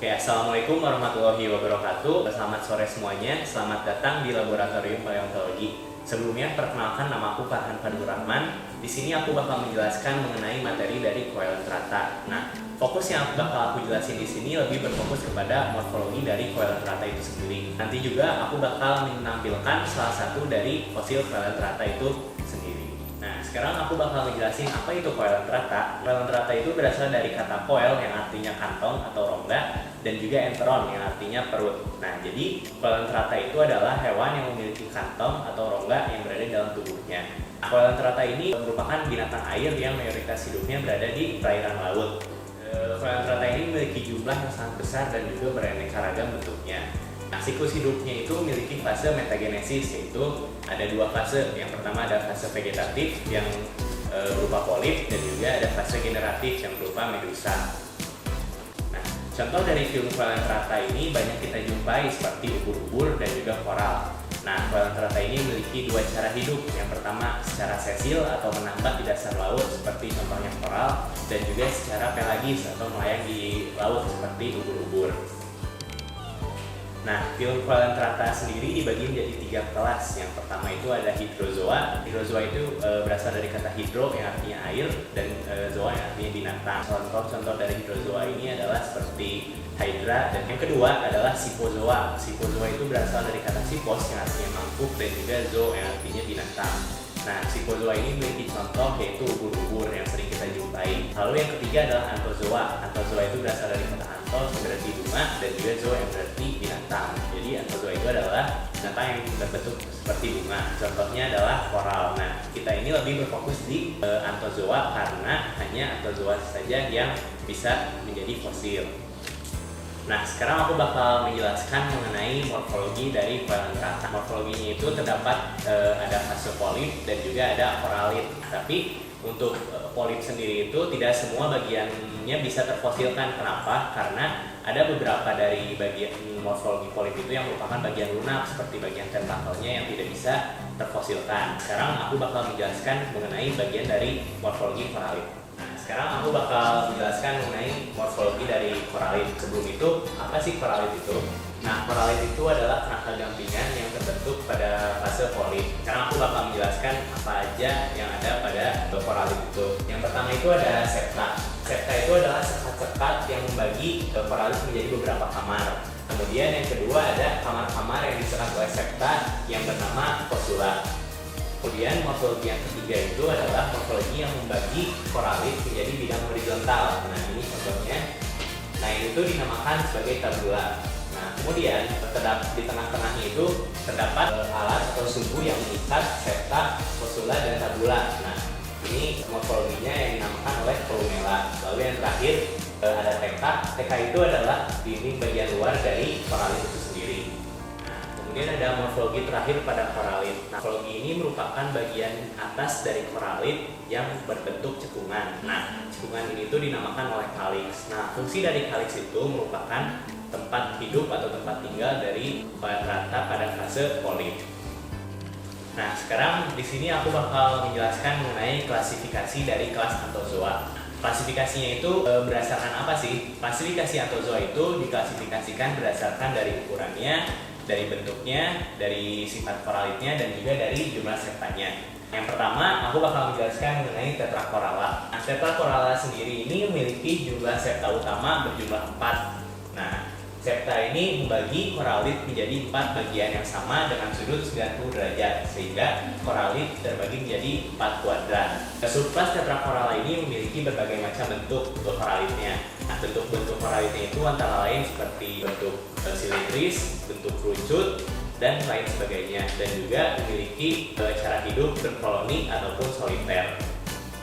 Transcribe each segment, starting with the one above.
Oke, assalamualaikum warahmatullahi wabarakatuh. Selamat sore semuanya. Selamat datang di Laboratorium Paleontologi. Sebelumnya, perkenalkan nama aku Farhan Fadlur Rahman. Di sini aku bakal menjelaskan mengenai materi dari Coelenterata. Nah, fokus yang bakal aku jelasin di sini lebih berfokus kepada morfologi dari Coelenterata itu sendiri. Nanti juga aku bakal menampilkan salah satu dari fosil Coelenterata itu sendiri. Nah, sekarang aku bakal menjelasin apa itu Coelenterata. Coelenterata itu berasal dari kata coel yang artinya kantong atau rongga, dan juga enteron yang artinya perut. Nah, jadi Coelenterata itu adalah hewan yang memiliki kantong atau rongga yang berada dalam tubuhnya. Coelenterata ini merupakan binatang air yang mayoritas hidupnya berada di perairan laut. Coelenterata ini memiliki jumlah yang sangat besar dan juga beraneka ragam bentuknya. Nah, siklus hidupnya itu memiliki fase metagenesis, yaitu ada dua fase. Yang pertama ada fase vegetatif yang berupa polip, dan juga ada fase generatif yang berupa medusa. Nah, contoh dari filum Coelenterata ini banyak kita jumpai seperti ubur-ubur dan juga koral. Nah, Coelenterata ini memiliki dua cara hidup. Yang pertama secara sesil atau menambat di dasar laut seperti contohnya koral, dan juga secara pelagis atau melayang di laut seperti ubur-ubur. Nah, filum Coelenterata sendiri dibagi menjadi tiga kelas. Yang pertama itu ada hydrozoa. Hydrozoa itu berasal dari kata hydro yang artinya air, dan zoa yang artinya binatang. Contoh-contoh dari hydrozoa ini adalah seperti hydra. Dan yang kedua adalah sipozoa. Sipozoa itu berasal dari kata sipos yang artinya mangkuk, dan juga zo yang artinya binatang. Nah, sipozoa ini memiliki contoh yaitu ubur-ubur yang sering kita jumpai. Lalu yang ketiga adalah anthozoa. Anthozoa itu berasal dari kata anthos yang berarti bunga, dan juga zoa yang berarti binatang. Jadi anthozoa itu adalah binatang yang berbentuk seperti bunga. Contohnya adalah koral. Nah, kita ini lebih berfokus di anthozoa karena hanya anthozoa saja yang bisa menjadi fosil. Nah, sekarang aku bakal menjelaskan mengenai morfologi dari Coelenterata. Morfologinya itu terdapat ada fase polip dan juga ada koralit. Tapi untuk polip sendiri itu tidak semua bagiannya bisa terfosilkan. Kenapa? Karena ada beberapa dari bagian morfologi polip itu yang merupakan bagian lunak, seperti bagian tentakelnya yang tidak bisa terfosilkan. Sekarang aku bakal menjelaskan mengenai bagian dari morfologi koralit. Sekarang aku bakal menjelaskan mengenai morfologi dari koralit. Sebelum itu, apa sih koralit itu? Nah, koralit itu adalah kerangka gampingan yang terbentuk pada fase polip. Sekarang aku bakal menjelaskan apa aja yang ada pada koralit itu. Yang pertama itu ada septa. Septa itu adalah sekat-sekat yang membagi koralit menjadi beberapa kamar. Kemudian yang kedua ada kamar-kamar yang disekat oleh septa yang bernama fossula. Kemudian morfologi yang ketiga itu adalah morfologi yang membagi koralit menjadi bidang horizontal. Nah, ini contohnya. Nah, itu dinamakan sebagai tabula. Nah, kemudian di tengah-tengahnya itu terdapat alat atau sumbu yang mengikat septa, fossula, dan tabula. Nah, ini morfologinya yang dinamakan oleh columella. Lalu yang terakhir ada teka. Teka itu adalah dinding bagian luar dari koralit itu sendiri. Kemudian ada morfologi terakhir pada koralit. Nah, morfologi ini merupakan bagian atas dari koralit yang berbentuk cekungan. Nah, cekungan ini tuh dinamakan oleh calyx. Nah, fungsi dari calyx itu merupakan tempat hidup atau tempat tinggal dari Coelenterata pada fase polip. Nah, sekarang di sini aku bakal menjelaskan mengenai klasifikasi dari kelas anthozoa. Klasifikasinya itu berdasarkan apa sih? Klasifikasi anthozoa itu diklasifikasikan berdasarkan dari ukurannya, dari bentuknya, dari sifat koralitnya, dan juga dari jumlah septanya. Yang pertama, aku bakal menjelaskan mengenai tetrakoralla. Nah, tetrakoralla sendiri ini memiliki jumlah septa utama berjumlah 4. Nah, septa ini membagi koralit menjadi 4 bagian yang sama dengan sudut 90 derajat, sehingga koralit terbagi menjadi 4 kuadran. Subkelas tetrakoralla ini memiliki berbagai macam bentuk untuk koralitnya. Nah, bentuk-bentuk koralitnya itu antara lain seperti bentuk silindris, bentuk kerucut, dan lain sebagainya, dan juga memiliki cara hidup berkoloni ataupun soliter.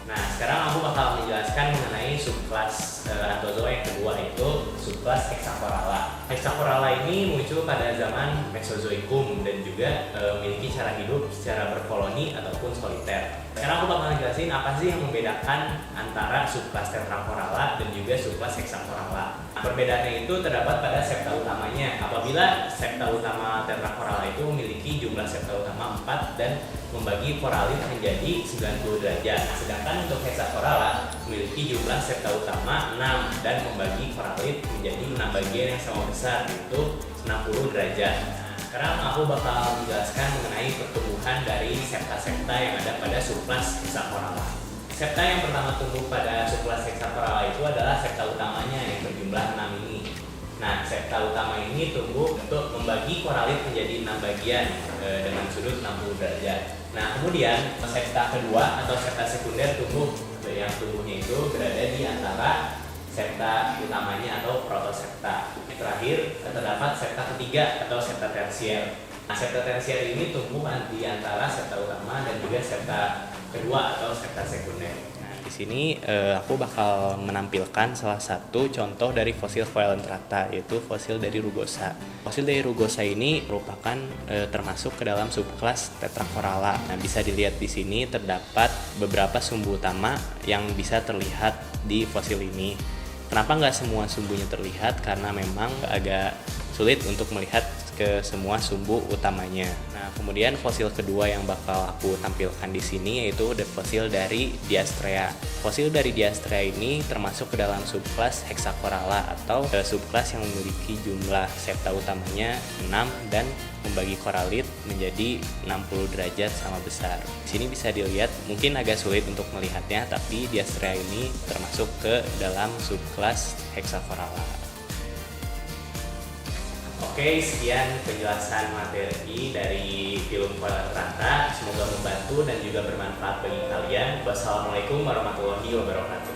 Nah, sekarang aku bakal menjelaskan mengenai subkelas anthozoa yang kedua, yaitu subkelas Hexacoralla. Hexacoralla ini muncul pada zaman Mesozoikum dan juga memiliki cara hidup secara berkoloni ataupun soliter. sekarang aku bakal ngejelasin apa sih yang membedakan antara subkelas Tetracoralla dan juga subkelas Hexacoralla. Perbedaannya itu terdapat pada septa utamanya. Apabila septa utama Tetracoralla itu memiliki jumlah septa utama 4 dan membagi koralit menjadi 90 derajat. Sedangkan untuk Hexacoralla memiliki jumlah septa utama 6 dan membagi koralit menjadi 6 bagian yang sama besar, yaitu 60 derajat. Sekarang aku bakal menjelaskan mengenai pertumbuhan dari septa-septa yang ada pada subkelas Hexacoralla. Septa yang pertama tumbuh pada subkelas Hexacoralla itu adalah septa utamanya yang berjumlah 6 ini. Nah, septa utama ini tumbuh untuk membagi koralit menjadi 6 bagian dengan sudut 60 derajat. Nah, kemudian septa kedua atau septa sekunder tumbuh, yang tumbuhnya itu berada di antara septa utamanya atau protosepta. Terakhir terdapat septa ketiga atau septa tersier. Nah, septa tersier ini tumbuh di antara septa utama dan juga septa kedua atau septa sekunder. Nah, di sini aku bakal menampilkan salah satu contoh dari fosil Coelenterata, yaitu fosil dari Rugosa. Fosil dari Rugosa ini merupakan termasuk ke dalam subkelas Tetracoralla. Nah, bisa dilihat di sini terdapat beberapa sumbu utama yang bisa terlihat di fosil ini. Kenapa nggak semua sumbunya terlihat? Karena memang agak sulit untuk melihat ke semua sumbu utamanya. Nah, kemudian fosil kedua yang bakal aku tampilkan di sini yaitu fosil dari Diastrea. Fosil dari Diastrea ini termasuk ke dalam subkelas Hexacoralla atau subkelas yang memiliki jumlah septa utamanya 6 dan membagi koralit menjadi 60 derajat sama besar. Di sini bisa dilihat, mungkin agak sulit untuk melihatnya, tapi Diastrea ini termasuk ke dalam subkelas Hexacoralla. Oke, sekian penjelasan materi dari film Coelenterata. Semoga membantu dan juga bermanfaat bagi kalian. Wassalamualaikum warahmatullahi wabarakatuh.